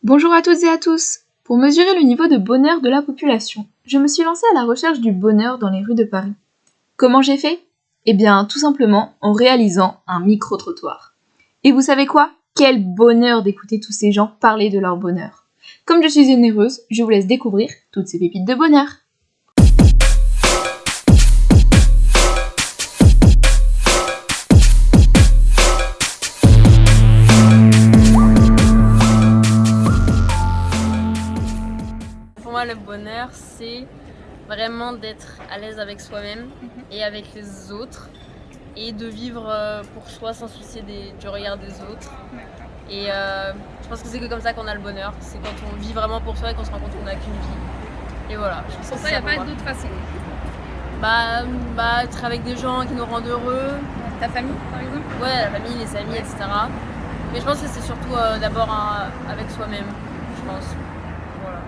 Bonjour à toutes et à tous. Pour mesurer le niveau de bonheur de la population, je me suis lancée à la recherche du bonheur dans les rues de Paris. Comment j'ai fait ? Eh bien, tout simplement en réalisant un micro-trottoir. Et vous savez quoi ? Quel bonheur d'écouter tous ces gens parler de leur bonheur. Comme je suis une heureuse, je vous laisse découvrir toutes ces pépites de bonheur. Pour moi, le bonheur, c'est vraiment d'être à l'aise avec soi-même et avec les autres et de vivre pour soi sans soucier du regard des autres. Et je pense que c'est que comme ça qu'on a le bonheur. C'est quand on vit vraiment pour soi et qu'on se rend compte qu'on n'a qu'une vie. Et voilà. Je pense Pour ça, il n'y a pas d'autre façon. Être avec des gens qui nous rendent heureux. Ta famille, par exemple ? Ouais, la famille, les amis, etc. Mais je pense que c'est surtout d'abord avec soi-même, je pense. Voilà.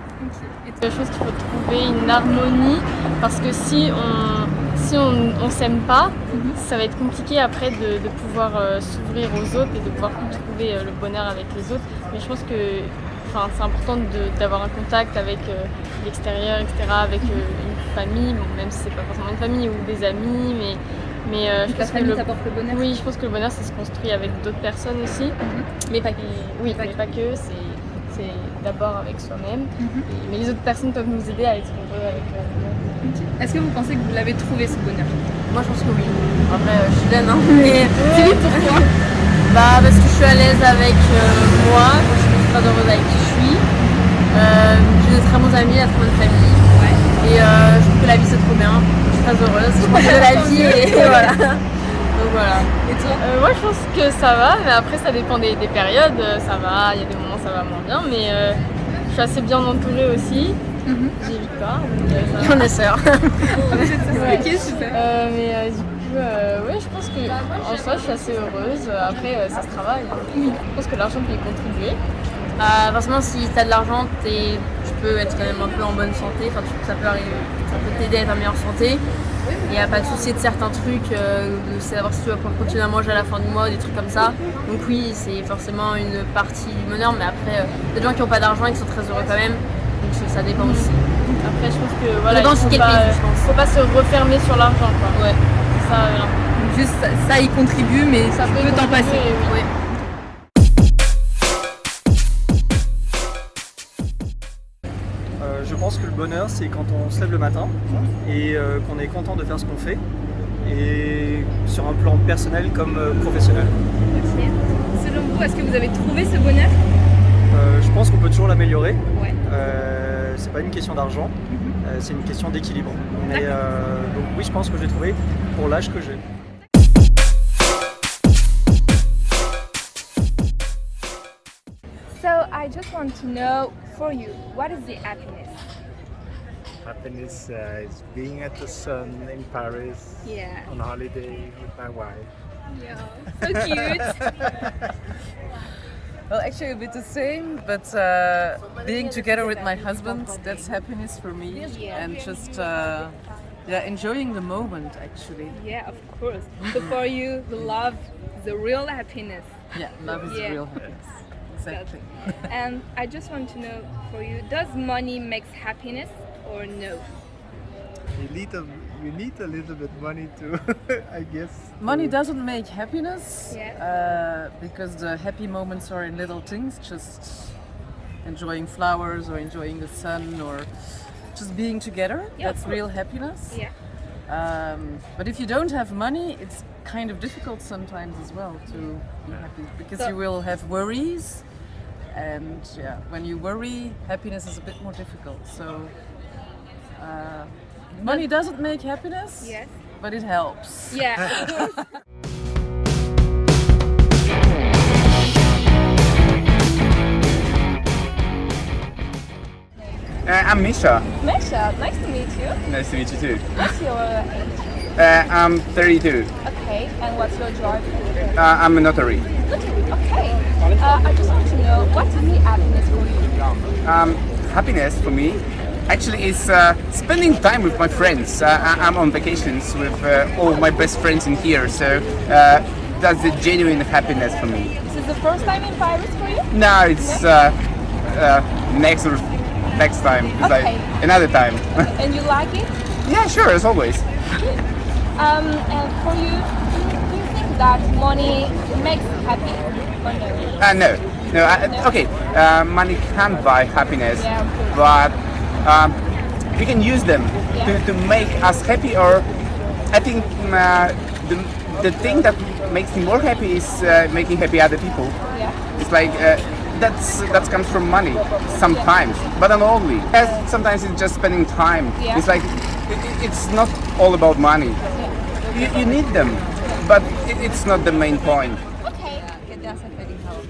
Je pense qu'il faut trouver une harmonie parce que si on s'aime pas, ça va être compliqué après de pouvoir s'ouvrir aux autres et de pouvoir trouver le bonheur avec les autres. Mais je pense que c'est important d'avoir un contact avec l'extérieur, etc., avec une famille, bon, même si c'est pas forcément une famille ou des amis, mais je pense que t'apporte le bonheur. Oui, je pense que le bonheur ça se construit avec d'autres personnes aussi. Mais pas que. Oui, mais pas que, c'est d'abord avec soi-même. Mais les autres personnes peuvent nous aider à être heureux avec nous. Est-ce que vous pensez que vous l'avez trouvé ce bonheur ? Moi, je pense que oui. Après, je suis laine, mais C'est lui pourquoi ? parce que je suis à l'aise avec moi, je suis très heureuse avec qui je suis. J'ai de très bons amis, de très bonne famille. Ouais. Et je trouve que la vie c'est trop bien. Je suis très heureuse. Je pense que la vie et voilà. Donc voilà. Et toi ? Moi je pense que ça va, mais après ça dépend des périodes. Ça va, il y a des moments où ça va moins bien, mais je suis assez bien entourée aussi. J'ai Victoire. On est sœurs. Ok, super. Mais du coup, je pense que en soi je suis assez heureuse. Après ça se travaille. Je pense que l'argent peut y contribuer. Forcément, si tu as de l'argent, tu peux être quand même un peu en bonne santé. Enfin, ça peut t'aider à être en meilleure santé. Il n'y a pas de souci de certains trucs, de savoir si tu vas pouvoir continuer à manger à la fin du mois, des trucs comme ça. Donc oui, c'est forcément une partie du bonheur, mais après, il y a des gens qui n'ont pas d'argent et qui sont très heureux quand même. Donc ça dépend aussi. Après je pense que voilà, dépend aussi quel pays, je pense. faut pas se refermer sur l'argent quoi. Ouais. Ça, Juste ça y contribue, mais ça peut t'en passer. Oui. Ouais. Je pense que le bonheur, c'est quand on se lève le matin et qu'on est content de faire ce qu'on fait, et sur un plan personnel comme professionnel. Selon vous, est-ce que vous avez trouvé ce bonheur ? Je pense qu'on peut toujours l'améliorer. Ouais. C'est pas une question d'argent, c'est une question d'équilibre. Mais donc oui, je pense que je l'ai trouvé pour l'âge que j'ai. So I just want to know for you, what is the happiness? Happiness is being at the sun in Paris Yeah. on holiday with my wife. Yeah. So cute. Well, actually a bit the same, but being together with my husband, that's happiness for me. Yeah. And just enjoying the moment actually. Yeah, of course. So for you, the love is the real happiness. Yeah, love is Yeah. real happiness. Exactly. And I just want to know for you, does money makes happiness or no? You need a little bit money to, I guess. Money doesn't make happiness Yeah. because the happy moments are in little things, just enjoying flowers or enjoying the sun or just being together. Yeah, of That's course. real happiness. Yeah. But if you don't have money, it's kind of difficult sometimes as well to be happy because So- you will have worries, and when you worry, happiness is a bit more difficult. So money doesn't make happiness, Yes. but it helps. Yeah, of course. I'm Misha. Mesha, nice to meet you. Nice to meet you too. What's your age? I'm 32. Okay, and what's your job? I'm a notary. Okay. I just want to know, what is the happiness for you? Happiness for me actually is spending time with my friends. I'm on vacations with all my best friends in here, so that's the genuine happiness for me. This is the first time in Paris for you? No, it's next time. It's Okay. like another time. And you like it? Yeah, sure, as always. And for you, do you think that money makes happy or no? No, no. Okay, money can't buy happiness, Yeah, of course. but we can use them to make us happy. Or I think the thing that makes me more happy is making happy other people. Yeah. It's like that comes from money sometimes, but not only. Sometimes it's just spending time. Yeah. It's like it's not all about money. You need them, but it's not the main point. Okay. ¿Qué te hace feliz a vos?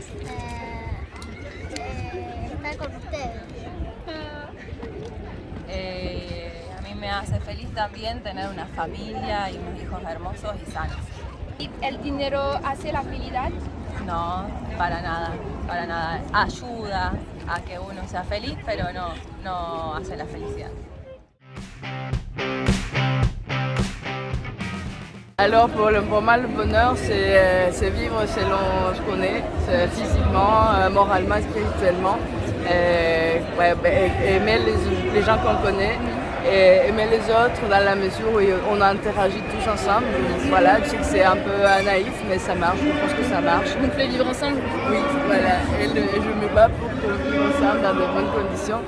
Estar con ustedes. A mí me hace feliz también tener una familia y unos hijos hermosos y sanos. ¿El dinero hace la felicidad? No, para nada, para nada. Ayuda a que uno sea feliz, pero no hace la felicidad. Alors pour moi le bonheur c'est vivre selon ce qu'on est, physiquement, moralement, spirituellement, aimer les gens qu'on connaît et aimer les autres dans la mesure où on interagit tous ensemble. Voilà, je sais que c'est un peu naïf mais ça marche, je pense que ça marche. Donc les vivre ensemble. Oui, voilà, et je me bats pour qu'on vive ensemble dans de bonnes conditions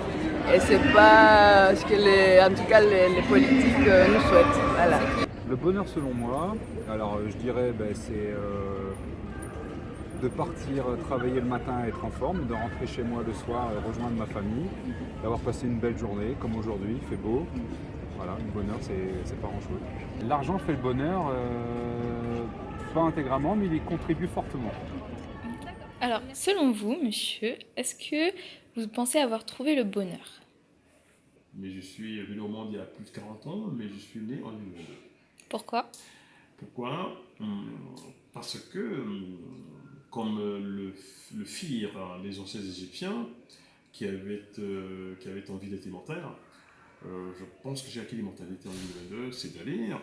et c'est pas ce que en tout cas les politiques nous souhaitent. Voilà. Le bonheur selon moi, alors je dirais c'est de partir travailler le matin, être en forme, de rentrer chez moi le soir, rejoindre ma famille, d'avoir passé une belle journée comme aujourd'hui, il fait beau. Voilà, le bonheur c'est pas grand chose. L'argent fait le bonheur, pas intégralement mais il y contribue fortement. Alors, selon vous, monsieur, est-ce que vous pensez avoir trouvé le bonheur? Mais je suis venu au monde il y a plus de 40 ans, mais je suis né en 2022. Pourquoi? Pourquoi? Parce que, comme le firent les anciens Égyptiens qui avaient envie d'être immortels, je pense que j'ai acquis l'immortalité en 2022, c'est-à-dire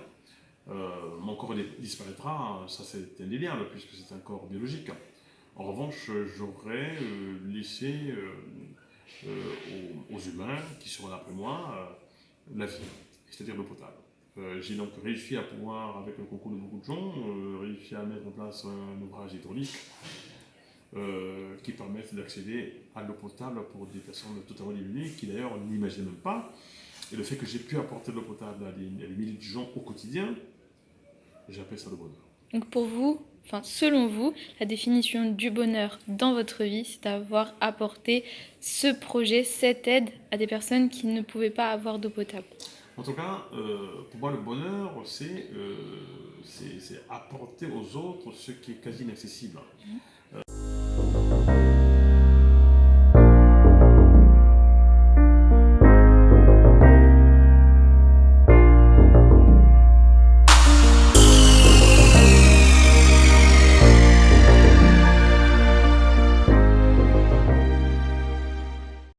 mon corps disparaîtra, ça c'est indéniable puisque c'est un corps biologique. En revanche, j'aurais laissé aux humains qui seront après moi la vie, c'est-à-dire l'eau potable. J'ai donc réussi à pouvoir, avec le concours de beaucoup de gens, réussi à mettre en place un ouvrage hydraulique qui permette d'accéder à l'eau potable pour des personnes totalement démunies qui d'ailleurs n'imaginaient même pas. Et le fait que j'ai pu apporter de l'eau potable à des milliers de gens au quotidien, j'appelle ça le bonheur. Donc pour vous, enfin selon vous, la définition du bonheur dans votre vie, c'est d'avoir apporté ce projet, cette aide à des personnes qui ne pouvaient pas avoir d'eau potable. En tout cas, pour moi, le bonheur, c'est apporter aux autres ce qui est quasi inaccessible.